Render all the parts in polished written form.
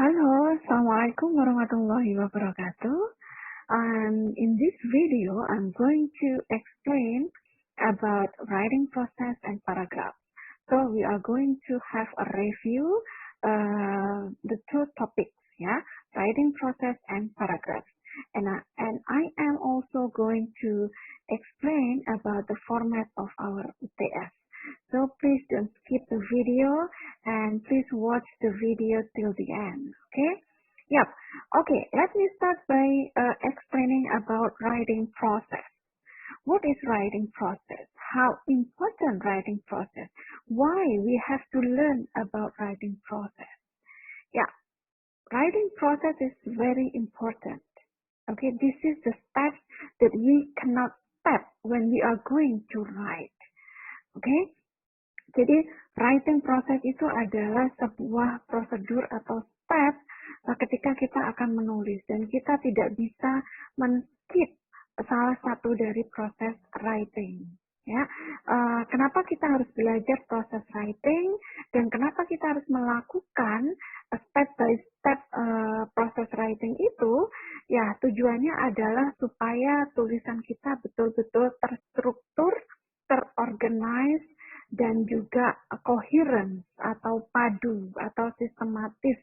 Halo, Assalamualaikum warahmatullahi wabarakatuh. In this video, I'm going to explain about writing process and paragraph. So we are going to have a review the two topics, yeah, writing process and paragraph. And I am also going to explain about the format of our UTS. So please don't skip the video and please watch the video till the end. Okay? Yep. Okay, let me start by explaining about writing process. What is writing process? How important writing process? Why we have to learn about writing process? Yeah, writing process is very important. Okay, this is the steps that we cannot step when we are going to write. Okay, jadi writing process itu adalah sebuah prosedur atau step ketika kita akan menulis dan kita tidak bisa men-skip salah satu dari proses writing. Ya, kenapa kita harus belajar proses writing dan kenapa kita harus melakukan step by step proses writing itu? Ya, tujuannya adalah supaya tulisan kita betul-betul terstruktur, terorganize, dan juga coherent atau padu atau sistematis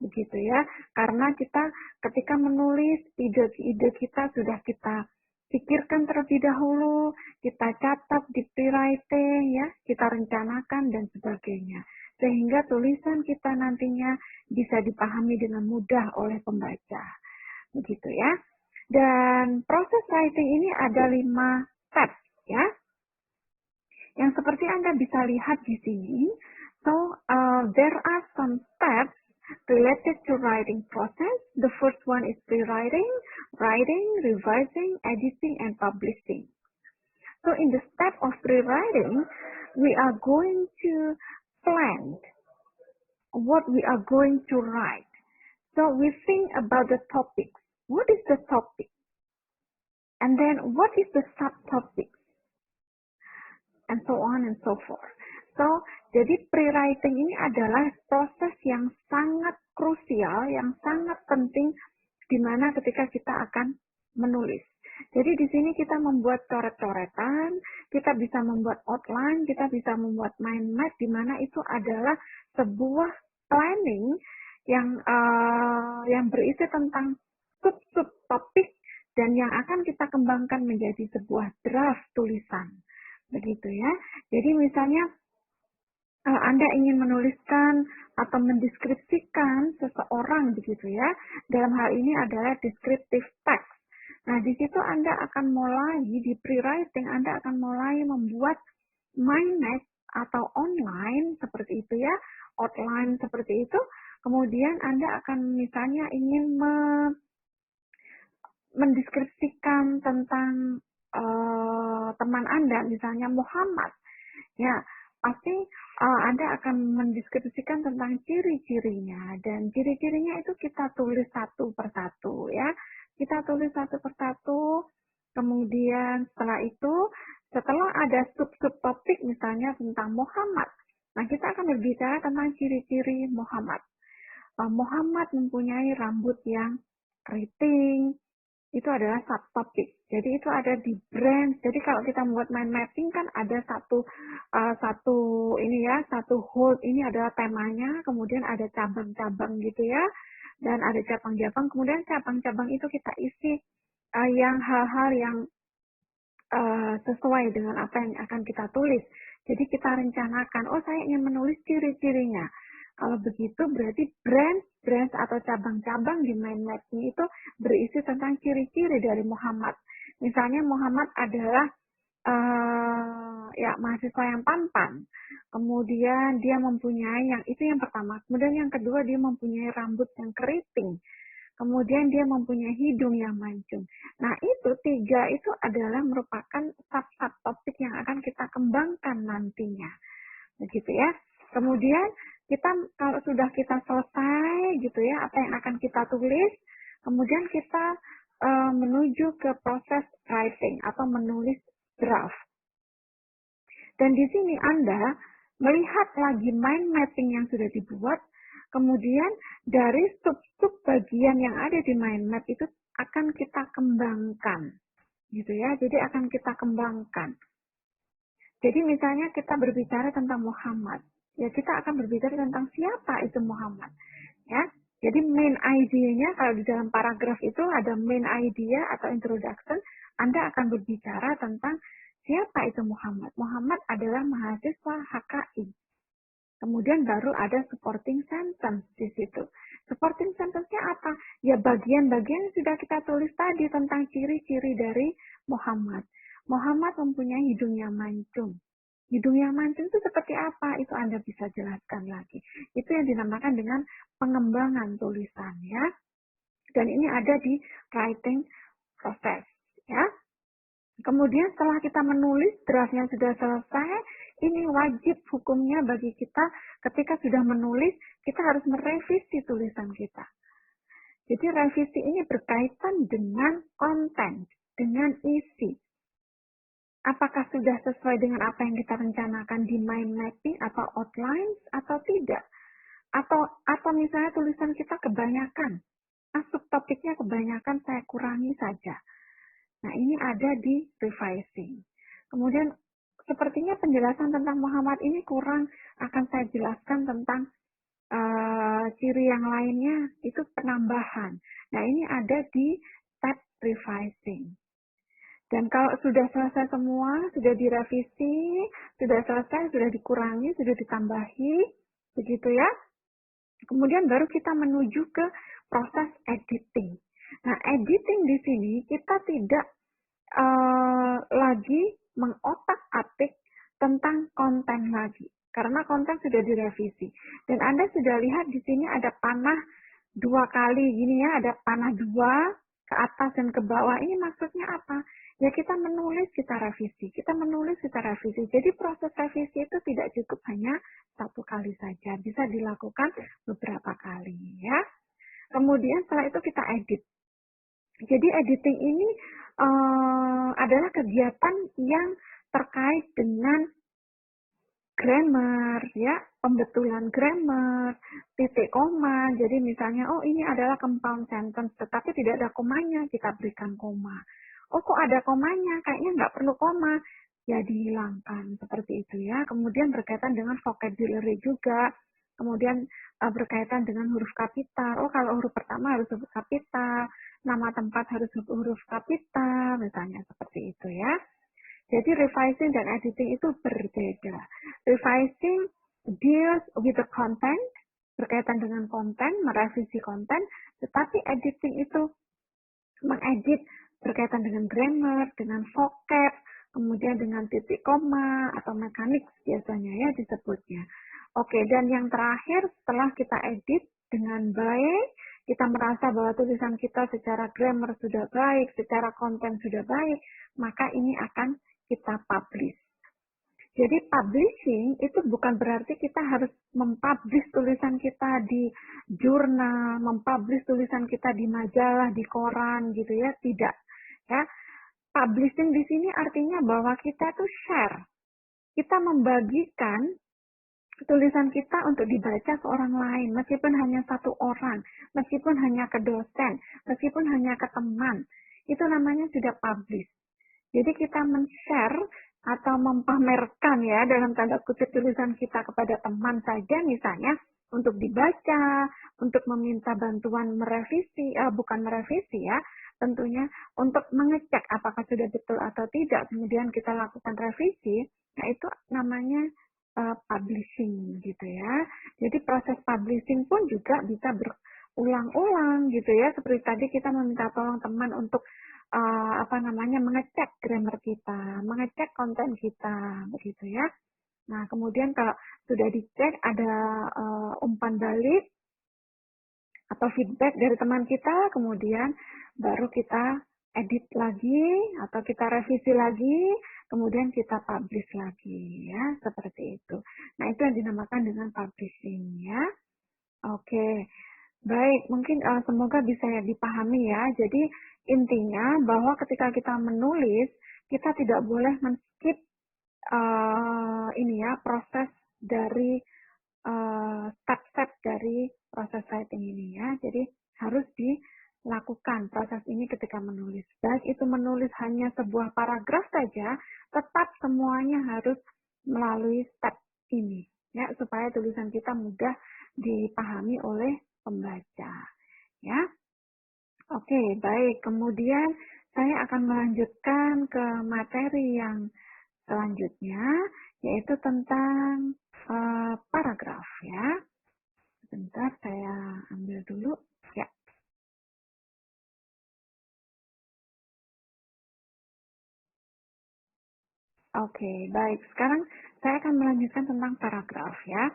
begitu ya, karena kita ketika menulis ide-ide kita sudah kita pikirkan terlebih dahulu, kita catat di pre-writing ya, kita rencanakan dan sebagainya, sehingga tulisan kita nantinya bisa dipahami dengan mudah oleh pembaca begitu ya. Dan proses writing ini ada 5 step ya, yang seperti Anda bisa lihat di sini. So, there are some steps related to writing process. The first one is pre-writing, writing, revising, editing, and publishing. So, in the step of pre-writing, we are going to plan what we are going to write. So, we think about the topics. What is the topic? And then, what is the subtopic? And so on and so forth. So, jadi pre-writing ini adalah proses yang sangat krusial, yang sangat penting di mana ketika kita akan menulis. Jadi di sini kita membuat coret-coretan, kita bisa membuat outline, kita bisa membuat mind map, di mana itu adalah sebuah planning yang berisi tentang sub-sub topik dan yang akan kita kembangkan menjadi sebuah draft tulisan. Begitu ya. Jadi misalnya Anda ingin menuliskan atau mendeskripsikan seseorang begitu ya. Dalam hal ini adalah descriptive text. Nah, di situ Anda akan mulai di pre-writing, Anda akan mulai membuat mind map atau online seperti itu ya, outline seperti itu. Kemudian Anda akan misalnya ingin mendeskripsikan tentang teman Anda, misalnya Muhammad, ya pasti Anda akan mendeskripsikan tentang ciri-cirinya, dan ciri-cirinya itu kita tulis satu persatu ya, kita tulis satu persatu. Kemudian setelah ada sub-sub topik misalnya tentang Muhammad, nah kita akan berbicara tentang ciri-ciri Muhammad. Muhammad mempunyai rambut yang keriting, itu adalah subtopik. Jadi itu ada di branch. Jadi kalau kita membuat mind mapping kan ada satu hold ini adalah temanya, kemudian ada cabang-cabang gitu ya, dan ada cabang-cabang, kemudian cabang-cabang itu kita isi yang hal-hal yang sesuai dengan apa yang akan kita tulis. Jadi kita rencanakan, saya ingin menulis ciri-cirinya. Kalau begitu berarti branch atau cabang-cabang di mind mapnya itu berisi tentang ciri-ciri dari Muhammad. Misalnya Muhammad adalah mahasiswa yang tampan. Kemudian dia mempunyai yang pertama. Kemudian yang kedua dia mempunyai rambut yang keriting. Kemudian dia mempunyai hidung yang mancung. Nah, itu 3 itu adalah merupakan sub-topik yang akan kita kembangkan nantinya. Begitu ya. Kemudian kalau sudah kita selesai gitu ya, apa yang akan kita tulis, kemudian kita menuju ke proses writing atau menulis draft. Dan di sini Anda melihat lagi mind mapping yang sudah dibuat, Kemudian dari sub-sub bagian yang ada di mind map itu akan kita kembangkan, gitu ya. Jadi akan kita kembangkan. Jadi misalnya kita berbicara tentang Muhammad, ya kita akan berbicara tentang siapa itu Muhammad, ya. Jadi main idea-nya kalau di dalam paragraf itu ada main idea atau introduction, Anda akan berbicara tentang siapa itu Muhammad. Muhammad adalah mahasiswa HKI. Kemudian baru ada supporting sentence di situ. Supporting sentence-nya apa? Ya bagian-bagian yang sudah kita tulis tadi tentang ciri-ciri dari Muhammad. Muhammad mempunyai hidung yang mancung. Hidung yang mancung itu seperti apa? Itu Anda bisa jelaskan lagi. Itu yang dinamakan dengan pengembangan tulisan ya. Dan ini ada di writing process ya. Kemudian setelah kita menulis, draftnya sudah selesai, ini wajib hukumnya bagi kita ketika sudah menulis, kita harus merevisi tulisan kita. Jadi revisi ini berkaitan dengan konten, dengan isi. Apakah sudah sesuai dengan apa yang kita rencanakan di mind mapping atau outlines atau tidak? Atau misalnya tulisan kita kebanyakan, subtopiknya kebanyakan saya kurangi saja. Nah, ini ada di revising. Kemudian, sepertinya penjelasan tentang Muhammad ini kurang, akan saya jelaskan tentang ciri yang lainnya, itu penambahan. Nah, ini ada di tab revising. Dan kalau sudah selesai semua, sudah direvisi, sudah selesai, sudah dikurangi, sudah ditambahi, begitu ya. Kemudian baru kita menuju ke proses editing. Nah, editing di sini kita tidak lagi mengotak-atik tentang konten lagi. Karena konten sudah direvisi. Dan Anda sudah lihat di sini ada panah 2 kali gini ya, ada panah 2 ke atas dan ke bawah. Ini maksudnya apa? Ya kita menulis, kita revisi. Kita menulis, kita revisi. Jadi proses revisi itu tidak cukup hanya 1 kali saja. Bisa dilakukan beberapa kali ya. Kemudian setelah itu kita edit. Jadi editing ini adalah kegiatan yang terkait dengan grammar, ya, pembetulan grammar, titik koma. Jadi misalnya, oh ini adalah compound sentence, tetapi tidak ada komanya, kita berikan koma. Oh kok ada komanya, kayaknya nggak perlu koma, ya dihilangkan, seperti itu ya. Kemudian berkaitan dengan vocabulary juga, kemudian berkaitan dengan huruf kapital. Oh kalau huruf pertama harus huruf kapital, nama tempat harus huruf kapital, misalnya seperti itu ya. Jadi revising dan editing itu berbeda. Revising deals with the content, berkaitan dengan konten, merevisi konten, tetapi editing itu mengedit berkaitan dengan grammar, dengan vocab, kemudian dengan titik koma atau mekanik biasanya ya disebutnya. Oke, dan yang terakhir setelah kita edit dengan baik, kita merasa bahwa tulisan kita secara grammar sudah baik, secara konten sudah baik, maka ini akan kita publish. Jadi publishing itu bukan berarti kita harus mempublish tulisan kita di jurnal, mempublish tulisan kita di majalah, di koran gitu ya, tidak. Ya, publishing di sini artinya bahwa kita tuh share. Kita membagikan tulisan kita untuk dibaca ke orang lain, meskipun hanya 1 orang, meskipun hanya ke dosen, meskipun hanya ke teman, itu namanya sudah publish. Jadi kita men-share atau mempamerkan ya dalam tanda kutip tulisan kita kepada teman saja misalnya untuk dibaca, untuk meminta bantuan merevisi, bukan merevisi ya, tentunya untuk mengecek apakah sudah betul atau tidak, kemudian kita lakukan revisi, nah itu namanya publishing gitu ya. Jadi proses publishing pun juga bisa berulang-ulang gitu ya. Seperti tadi kita meminta tolong teman untuk mengecek grammar kita, mengecek konten kita, begitu ya. Nah, kemudian kalau sudah dicek ada umpan balik atau feedback dari teman kita, kemudian baru kita edit lagi atau kita revisi lagi, kemudian kita publish lagi ya, seperti itu. Nah, itu yang dinamakan dengan publishing ya. Oke. Baik, mungkin semoga bisa dipahami ya. Jadi intinya bahwa ketika kita menulis, kita tidak boleh men-skip proses dari step-step dari proses writing ini ya. Jadi harus dilakukan proses ini ketika menulis. Baik itu menulis hanya sebuah paragraf saja, tetap semuanya harus melalui step ini ya, supaya tulisan kita mudah dipahami oleh pembaca ya. Oke, baik. Kemudian saya akan melanjutkan ke materi yang selanjutnya, yaitu tentang paragraf ya. Sebentar, saya ambil dulu. Ya. Oke, baik. Sekarang saya akan melanjutkan tentang paragraf ya.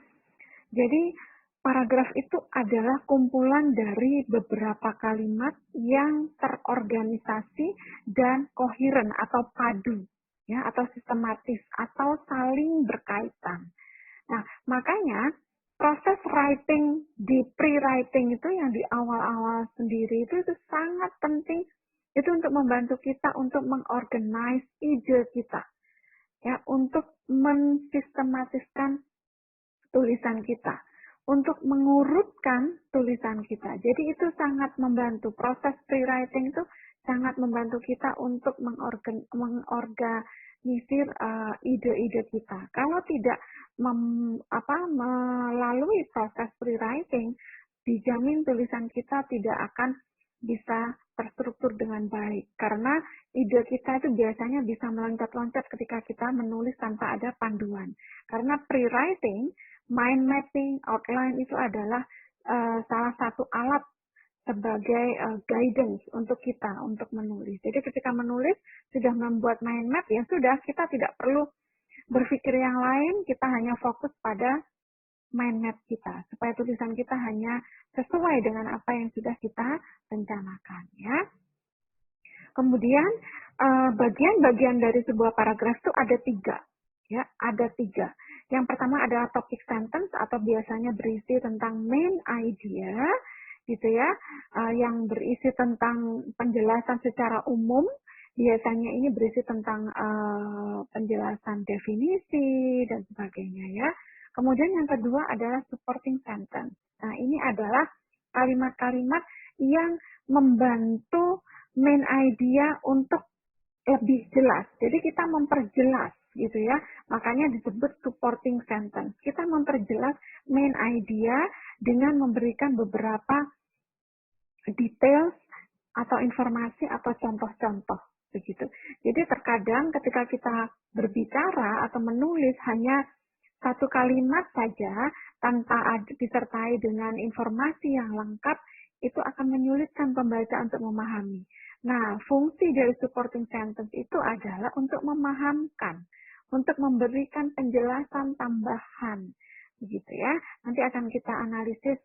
Jadi, paragraf itu adalah kumpulan dari beberapa kalimat yang terorganisasi dan koheren atau padu, ya, atau sistematis atau saling berkaitan. Nah, makanya proses writing di pre-writing itu yang di awal-awal sendiri itu sangat penting, itu untuk membantu kita untuk mengorganize ide kita, ya, untuk mensistematiskan tulisan kita, untuk mengurutkan tulisan kita. Jadi itu sangat membantu, proses pre-writing itu sangat membantu kita untuk mengorganisir ide-ide kita. Kalau tidak melalui proses pre-writing, dijamin tulisan kita tidak akan bisa terstruktur dengan baik, karena ide kita itu biasanya bisa meloncat-loncat ketika kita menulis tanpa ada panduan. Karena pre-writing, mind mapping, outline itu adalah salah satu alat sebagai guidance untuk kita untuk menulis. Jadi ketika menulis sudah membuat mind map, ya sudah, kita tidak perlu berpikir yang lain, kita hanya fokus pada mind map kita, supaya tulisan kita hanya sesuai dengan apa yang sudah kita rencanakan ya. Kemudian bagian-bagian dari sebuah paragraf itu ada tiga, ya, ada tiga. Yang pertama adalah topic sentence atau biasanya berisi tentang main idea, gitu ya, yang berisi tentang penjelasan secara umum. Biasanya ini berisi tentang penjelasan definisi dan sebagainya ya. Kemudian yang kedua adalah supporting sentence. Nah, ini adalah kalimat-kalimat yang membantu main idea untuk lebih jelas. Jadi kita memperjelas gitu ya. Makanya disebut supporting sentence. Kita memperjelas main idea dengan memberikan beberapa details atau informasi atau contoh-contoh begitu. Jadi terkadang ketika kita berbicara atau menulis hanya satu kalimat saja tanpa disertai dengan informasi yang lengkap, itu akan menyulitkan pembaca untuk memahami. Nah, fungsi dari supporting sentence itu adalah untuk memahamkan, untuk memberikan penjelasan tambahan, begitu ya. Nanti akan kita analisis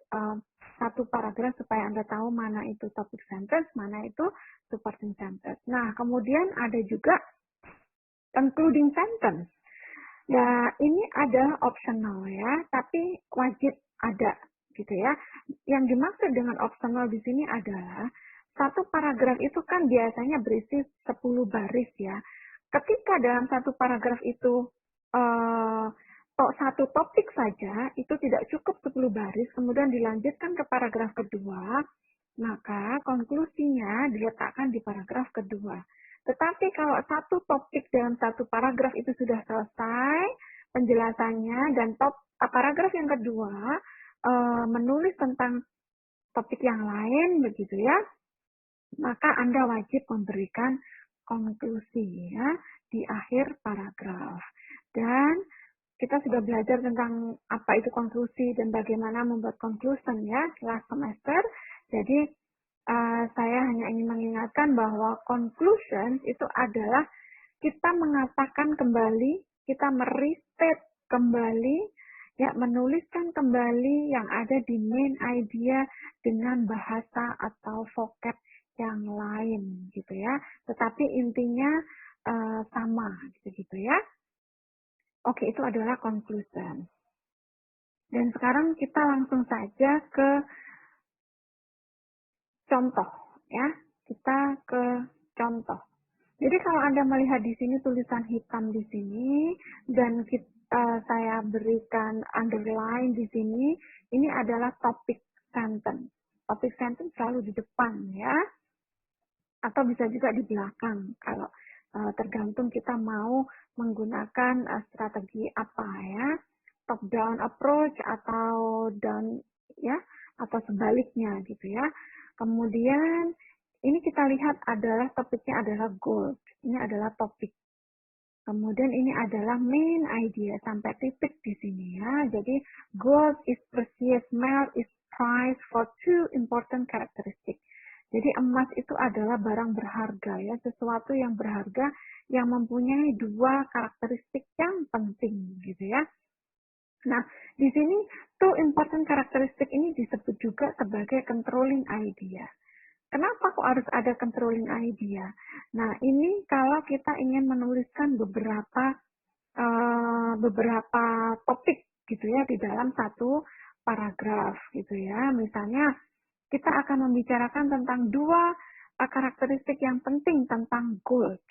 satu paragraf supaya Anda tahu mana itu topic sentence, mana itu supporting sentence. Nah, kemudian ada juga concluding sentence. Nah, ini adalah optional ya, tapi wajib ada gitu ya. Yang dimaksud dengan optional di sini adalah satu paragraf itu kan biasanya berisi 10 baris ya. Ketika dalam satu paragraf itu satu topik saja, itu tidak cukup 10 baris, kemudian dilanjutkan ke paragraf kedua, maka konklusinya diletakkan di paragraf kedua. Tetapi kalau satu topik dalam satu paragraf itu sudah selesai penjelasannya dan paragraf yang kedua menulis tentang topik yang lain begitu ya, maka Anda wajib memberikan konklusi ya di akhir paragraf. Dan kita sudah belajar tentang apa itu konklusi dan bagaimana membuat conclusion ya last semester. Jadi saya hanya ingin mengingatkan bahwa conclusion itu adalah kita mengatakan kembali, kita merestate kembali, ya, menuliskan kembali yang ada di main idea dengan bahasa atau vocab yang lain, gitu ya. Tetapi intinya sama, gitu ya. Oke, itu adalah conclusion. Dan sekarang kita langsung saja ke contoh ya, kita ke contoh. Jadi kalau Anda melihat di sini tulisan hitam di sini dan saya berikan underline di sini, ini adalah topik sentence. Topic sentence selalu di depan ya, atau bisa juga di belakang kalau tergantung kita mau menggunakan strategi apa ya, top down approach atau down ya, atau sebaliknya gitu ya. Kemudian ini kita lihat adalah topiknya adalah gold. Ini adalah topik. Kemudian ini adalah main idea sampai titik di sini ya. Jadi gold is precious metal is prized for two important characteristics. Jadi emas itu adalah barang berharga ya, sesuatu yang berharga yang mempunyai dua karakteristik yang penting gitu ya. Nah, di sini two important karakteristik ini disebut juga sebagai controlling idea. Kenapa kok harus ada controlling idea? Nah, ini kalau kita ingin menuliskan beberapa topik gitu ya di dalam satu paragraf gitu ya. Misalnya kita akan membicarakan tentang dua karakteristik yang penting tentang gold.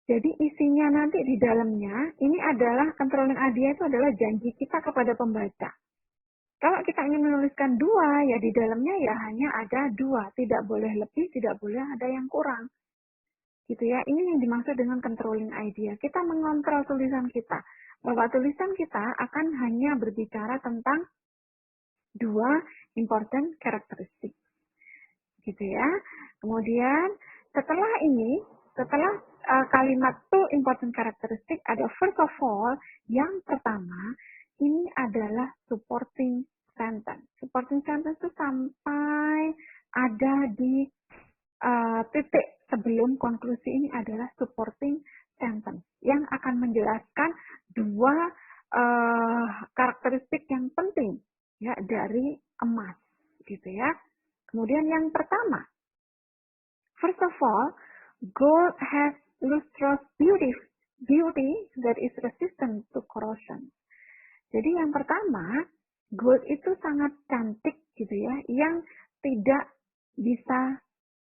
Jadi isinya nanti di dalamnya ini adalah controlling idea, itu adalah janji kita kepada pembaca. Kalau kita ingin menuliskan dua, ya di dalamnya ya hanya ada dua, tidak boleh lebih, tidak boleh ada yang kurang. Gitu ya, ini yang dimaksud dengan controlling idea. Kita mengontrol tulisan kita, bahwa tulisan kita akan hanya berbicara tentang dua important characteristic. Gitu ya. Kemudian setelah ini, setelah kalimat two important characteristic, ada first of all, yang pertama, ini adalah supporting sentence. Supporting sentence itu sampai ada di titik sebelum konklusi, ini adalah supporting sentence yang akan menjelaskan dua karakteristik yang penting ya dari emas gitu ya. Kemudian yang pertama, first of all, gold has lustrous beauty that is resistant to corrosion. Jadi yang pertama, gold itu sangat cantik gitu ya, yang tidak bisa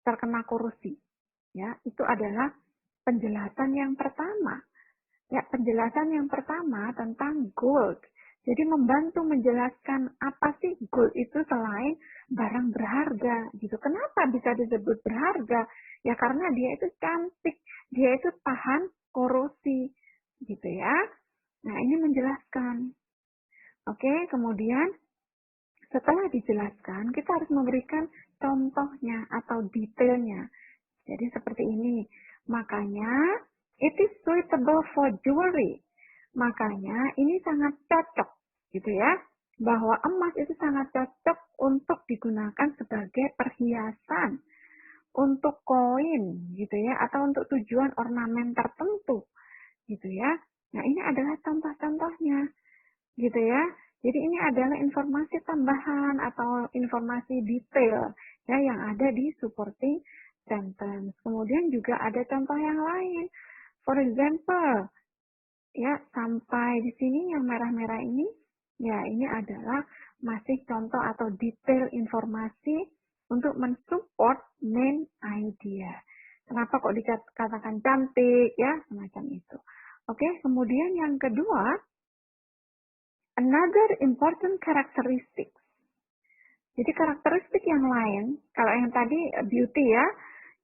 terkena korosi. Ya, itu adalah penjelasan yang pertama. Ya, penjelasan yang pertama tentang gold. Jadi membantu menjelaskan apa sih gold itu selain barang berharga gitu. Kenapa bisa disebut berharga? Ya karena dia itu cantik, dia itu tahan korosi gitu ya. Nah, ini menjelaskan. Oke, kemudian setelah dijelaskan, kita harus memberikan contohnya atau detailnya. Jadi seperti ini. Makanya, it is suitable for jewelry. Makanya, ini sangat cocok, gitu ya. Bahwa emas itu sangat cocok untuk digunakan sebagai perhiasan, untuk koin, gitu ya, atau untuk tujuan ornamen tertentu, gitu ya. Nah, ini adalah contoh-contohnya, gitu ya. Jadi ini adalah informasi tambahan atau informasi detail ya yang ada di supporting sentence. Kemudian juga ada contoh yang lain. For example, ya sampai di sini yang merah-merah ini, ya ini adalah masih contoh atau detail informasi untuk mensupport main idea. Kenapa kok dikatakan cantik ya, semacam itu. Oke, kemudian yang kedua, another important characteristic. Jadi karakteristik yang lain, kalau yang tadi beauty ya,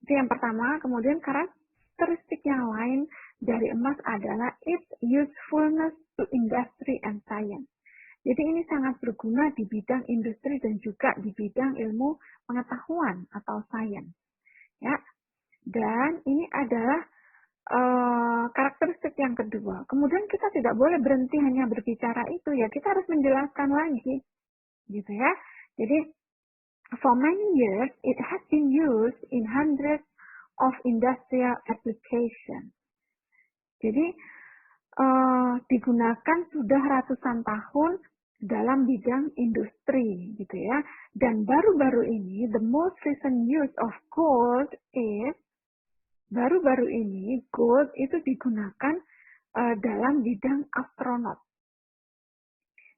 itu yang pertama. Kemudian karakteristik yang lain dari emas adalah its usefulness to industry and science. Jadi ini sangat berguna di bidang industri dan juga di bidang ilmu pengetahuan atau sains. Ya. Dan ini adalah karakteristik yang kedua. Kemudian kita tidak boleh berhenti hanya berbicara itu ya, kita harus menjelaskan lagi, gitu ya. Jadi for many years it has been used in hundreds of industrial applications. Jadi digunakan sudah ratusan tahun dalam bidang industri, gitu ya. Dan baru-baru ini the most recent use of gold is baru-baru ini gold itu digunakan dalam bidang astronot.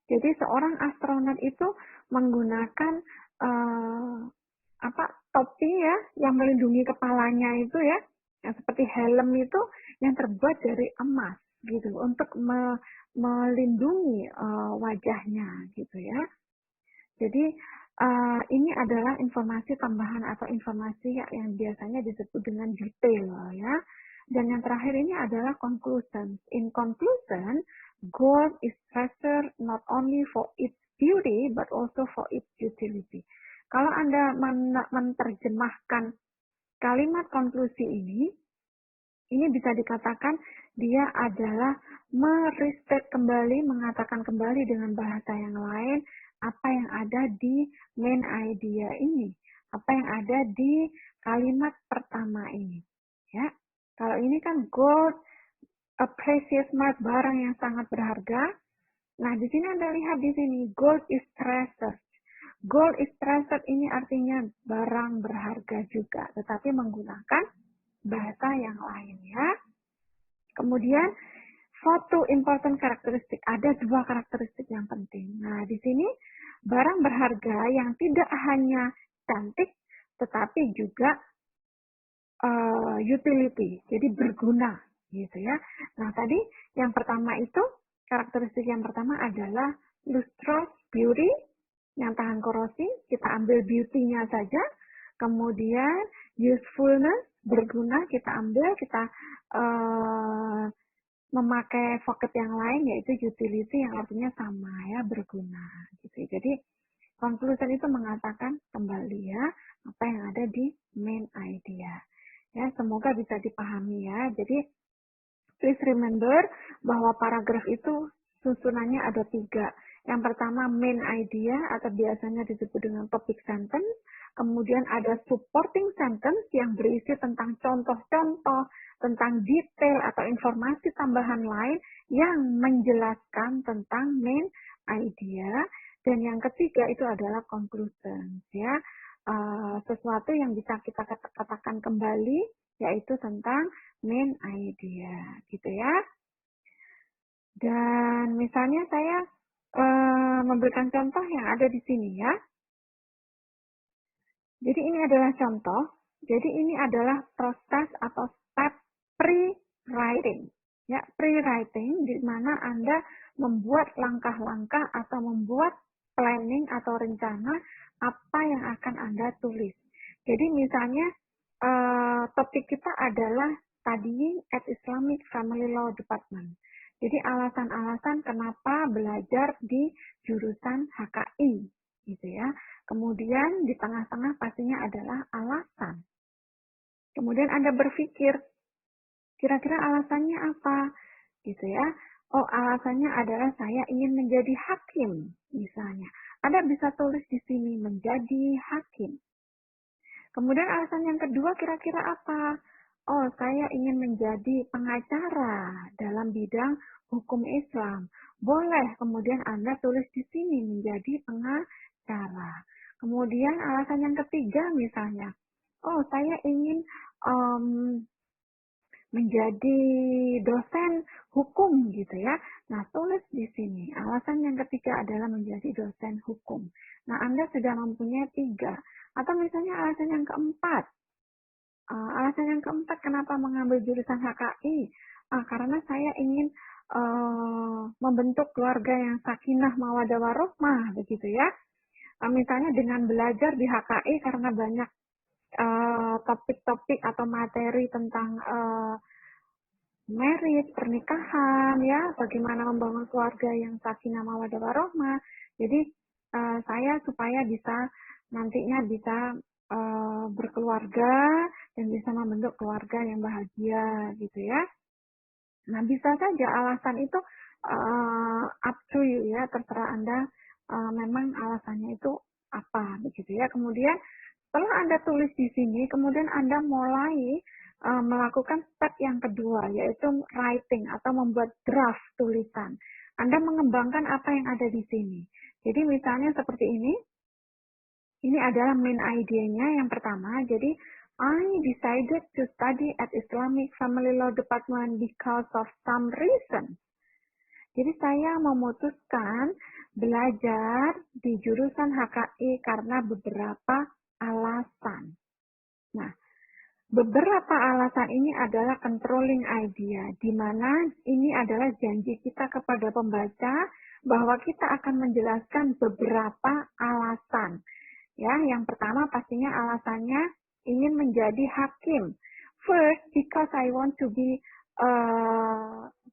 Jadi seorang astronot itu menggunakan topi ya yang melindungi kepalanya itu ya, yang seperti helm itu yang terbuat dari emas gitu untuk melindungi wajahnya gitu ya. Jadi Ini adalah informasi tambahan atau informasi yang biasanya disebut dengan detail ya. Dan yang terakhir ini adalah conclusion. In conclusion, gold is treasure not only for its beauty but also for its utility. Kalau Anda menerjemahkan kalimat konklusi ini bisa dikatakan dia adalah merestate kembali, mengatakan kembali dengan bahasa yang lain apa yang ada di main idea ini, apa yang ada di kalimat pertama ini. Ya, kalau ini kan gold, a precious mark, barang yang sangat berharga. Nah, di sini Anda lihat di sini, gold is treasure. Gold is treasure ini artinya barang berharga juga, tetapi menggunakan bahasa yang lain ya. Kemudian suatu important karakteristik, ada dua karakteristik yang penting. Nah, di sini barang berharga yang tidak hanya cantik, tetapi juga utility, jadi berguna, gitu ya. Nah, tadi yang pertama itu, karakteristik yang pertama adalah lustrous beauty, yang tahan korosi, kita ambil beauty-nya saja. Kemudian usefulness, berguna, kita ambil, kita memakai vocab yang lain, yaitu utility yang artinya sama ya, berguna gitu. Jadi conclusion itu mengatakan kembali ya apa yang ada di main idea. Ya, semoga bisa dipahami ya. Jadi please remember bahwa paragraf itu susunannya ada 3. Yang pertama main idea atau biasanya disebut dengan topic sentence. Kemudian ada supporting sentence yang berisi tentang contoh-contoh, tentang detail atau informasi tambahan lain yang menjelaskan tentang main idea. Dan yang ketiga itu adalah conclusion, ya, sesuatu yang bisa kita katakan kembali, yaitu tentang main idea, gitu ya. Dan misalnya saya memberikan contoh yang ada di sini ya. Jadi ini adalah contoh. Jadi ini adalah proses atau step pre-writing. Ya, pre-writing di mana Anda membuat langkah-langkah atau membuat planning atau rencana apa yang akan Anda tulis. Jadi misalnya topik kita adalah studying at Islamic Family Law Department. Jadi alasan-alasan kenapa belajar di jurusan HKI, gitu ya. Kemudian di tengah-tengah pastinya adalah alasan. Kemudian Anda berpikir, kira-kira alasannya apa? Gitu ya. Oh, alasannya adalah saya ingin menjadi hakim, misalnya. Anda bisa tulis di sini, menjadi hakim. Kemudian alasan yang kedua kira-kira apa? Oh, saya ingin menjadi pengacara dalam bidang hukum Islam. Boleh, kemudian Anda tulis di sini, menjadi pengacara. Kemudian alasan yang ketiga misalnya, oh saya ingin menjadi dosen hukum gitu ya. Nah, tulis di sini. Alasan yang ketiga adalah menjadi dosen hukum. Nah, Anda sudah mempunyai 3. Atau misalnya alasan yang keempat. Alasan yang keempat kenapa mengambil jurusan HKI? Karena saya ingin membentuk keluarga yang sakinah mawaddah warahmah begitu ya. Misalnya dengan belajar di HKI karena banyak topik-topik atau materi tentang marriage, pernikahan ya, bagaimana membangun keluarga yang sakinah mawaddah warahmah. Jadi saya supaya bisa nantinya bisa berkeluarga dan bisa membentuk keluarga yang bahagia gitu ya. Nah, bisa saja alasan itu up to you ya, terserah Anda memang alasannya itu apa begitu ya. Kemudian setelah Anda tulis di sini, kemudian Anda mulai melakukan step yang kedua, yaitu writing atau membuat draft tulisan. Anda mengembangkan apa yang ada di sini. Jadi misalnya seperti ini adalah main idea-nya yang pertama. Jadi, I decided to study at Islamic Family Law Department because of some reason. Jadi saya memutuskan belajar di jurusan HKI karena beberapa alasan. Nah, beberapa alasan ini adalah controlling idea, di mana ini adalah janji kita kepada pembaca bahwa kita akan menjelaskan beberapa alasan. Ya, yang pertama pastinya alasannya ingin menjadi hakim. First, because I want to be a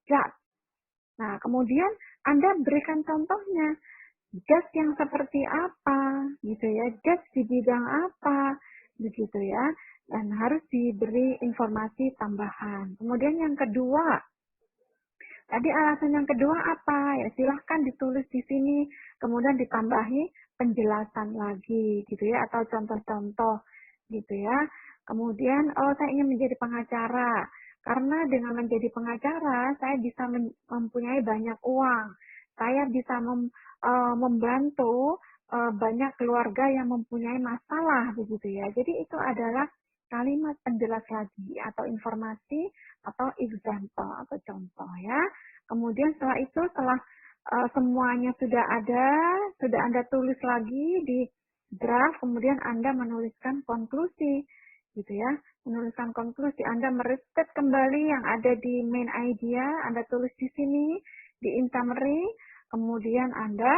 judge. Nah, kemudian Anda berikan contohnya, judge yang seperti apa, gitu ya, judge di bidang apa, begitu ya, dan harus diberi informasi tambahan. Kemudian yang kedua, tadi alasan yang kedua apa? Ya silahkan ditulis di sini, kemudian ditambahi penjelasan lagi gitu ya, atau contoh-contoh gitu ya. Kemudian, oh saya ingin menjadi pengacara. Karena dengan menjadi pengacara, saya bisa mempunyai banyak uang. Saya bisa membantu banyak keluarga yang mempunyai masalah begitu ya. Jadi itu adalah kalimat penjelas lagi atau informasi atau example atau contoh ya. Kemudian setelah itu, setelah semuanya sudah ada, sudah Anda tulis lagi di draft, kemudian Anda menuliskan konklusi, gitu ya. Menuliskan konklusi, Anda merestet kembali yang ada di main idea, Anda tulis di sini, di in summary, kemudian Anda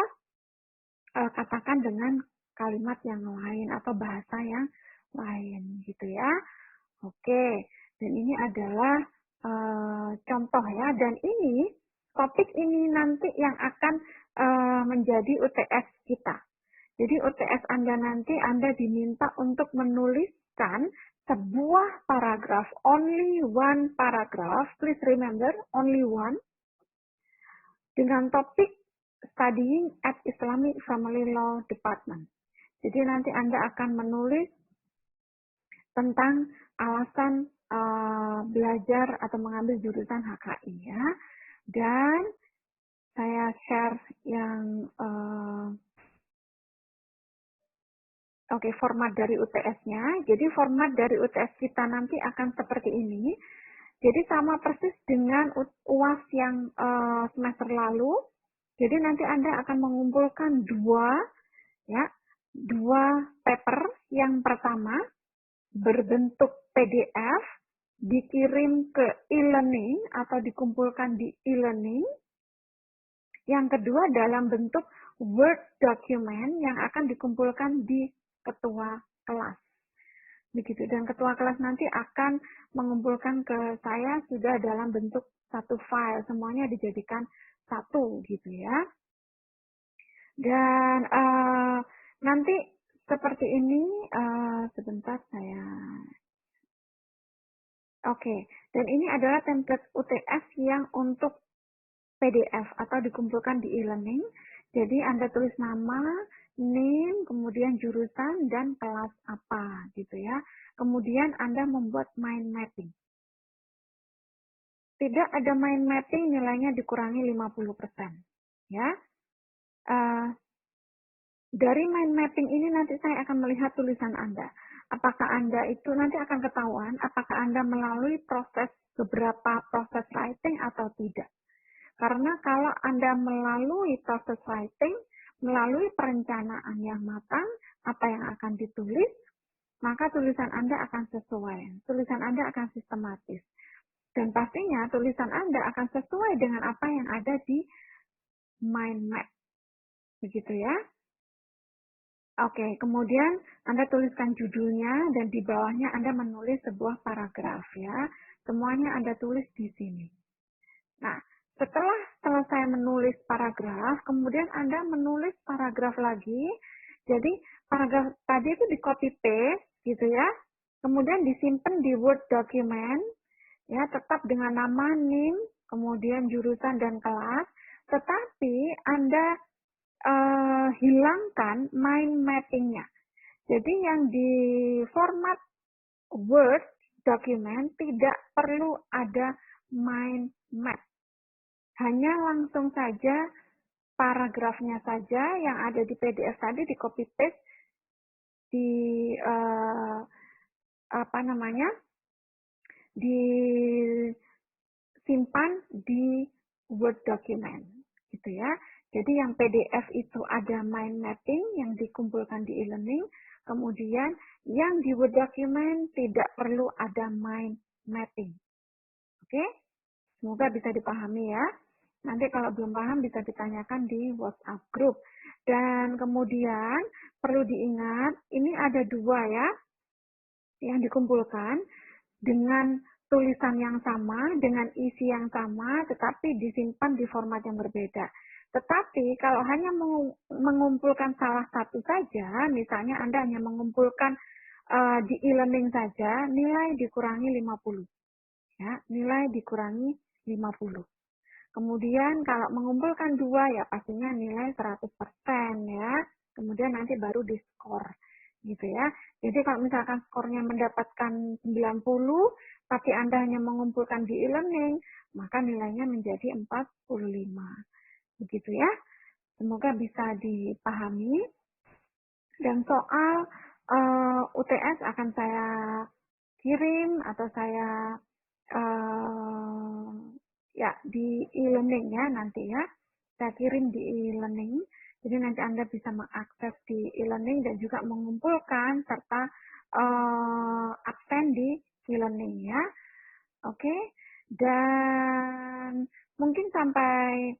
katakan dengan kalimat yang lain atau bahasa yang lain, gitu ya. Oke, dan ini adalah contoh ya, dan ini topik ini nanti yang akan menjadi UTS kita. Jadi UTS Anda nanti Anda diminta untuk menuliskan sebuah paragraf, only one paragraph, please remember, only one, dengan topik studying at Islamic Family Law Department. Jadi nanti Anda akan menulis tentang alasan belajar atau mengambil jurusan HKI ya. Dan saya share yang format dari UTS-nya. Jadi format dari UTS kita nanti akan seperti ini. Jadi sama persis dengan UAS yang semester lalu. Jadi nanti Anda akan mengumpulkan dua paper. Yang pertama berbentuk PDF, dikirim ke e-learning atau dikumpulkan di e-learning. Yang kedua dalam bentuk Word document yang akan dikumpulkan di ketua kelas. Begitu, dan ketua kelas nanti akan mengumpulkan ke saya sudah dalam bentuk satu file, semuanya dijadikan satu gitu ya. Dan nanti seperti ini, sebentar saya. Oke, dan ini adalah template UTS yang untuk PDF atau dikumpulkan di e-learning. Jadi Anda tulis nama, name, kemudian jurusan, dan kelas apa gitu ya. Kemudian Anda membuat mind mapping. Tidak ada mind mapping, nilainya dikurangi 50%. Ya. Dari mind mapping ini nanti saya akan melihat tulisan Anda. Apakah Anda itu nanti akan ketahuan, apakah Anda melalui beberapa proses writing atau tidak. Karena kalau Anda melalui proses writing, melalui perencanaan yang matang, apa yang akan ditulis, maka tulisan Anda akan sesuai. Tulisan Anda akan sistematis. Dan pastinya tulisan Anda akan sesuai dengan apa yang ada di mind map. Begitu ya. Oke, kemudian Anda tuliskan judulnya dan di bawahnya Anda menulis sebuah paragraf ya. Semuanya Anda tulis di sini. Nah, setelah selesai menulis paragraf, kemudian Anda menulis paragraf lagi. Jadi paragraf tadi itu di copy paste gitu ya. Kemudian disimpan di Word document ya, tetap dengan nama, name, kemudian jurusan dan kelas. Tetapi Anda hilangkan mind mapping-nya. Jadi yang di format Word document tidak perlu ada mind map. Hanya langsung saja paragrafnya saja yang ada di PDF tadi di copy paste di disimpan di Word document gitu ya. Jadi yang PDF itu ada mind mapping yang dikumpulkan di e-learning, kemudian yang di Word document tidak perlu ada mind mapping. Oke? Semoga bisa dipahami ya. Nanti kalau belum paham bisa ditanyakan di WhatsApp group. Dan kemudian perlu diingat, ini ada dua ya, yang dikumpulkan dengan tulisan yang sama, dengan isi yang sama, tetapi disimpan di format yang berbeda. Tetapi kalau hanya mengumpulkan salah satu saja, misalnya Anda hanya mengumpulkan di e-learning saja, nilai dikurangi 50. Ya, nilai dikurangi 50. Kemudian kalau mengumpulkan dua ya pastinya nilai 100% ya. Kemudian nanti baru diskor gitu ya. Jadi kalau misalkan skornya mendapatkan 90 tapi Anda hanya mengumpulkan di e-learning, maka nilainya menjadi 45. Begitu ya. Semoga bisa dipahami. Dan soal UTS akan saya kirim atau saya ya di e-learning ya nanti ya. Saya kirim di e-learning. Jadi nanti Anda bisa mengakses di e-learning dan juga mengumpulkan serta absen di e-learning ya. Oke. Dan mungkin sampai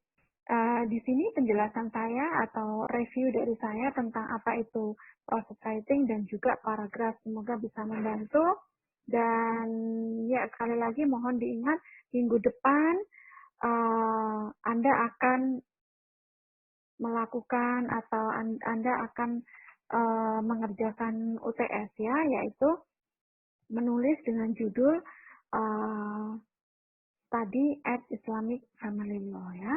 di sini penjelasan saya atau review dari saya tentang apa itu process writing dan juga paragraf. Semoga bisa membantu. Dan ya sekali lagi mohon diingat minggu depan Anda akan melakukan atau Anda akan mengerjakan UTS ya, yaitu menulis dengan judul Study at Islamic Family Law ya.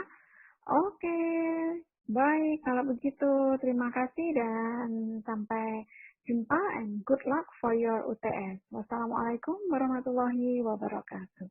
Oke, baik kalau begitu terima kasih dan sampai jumpa and good luck for your UTS. Wassalamualaikum warahmatullahi wabarakatuh.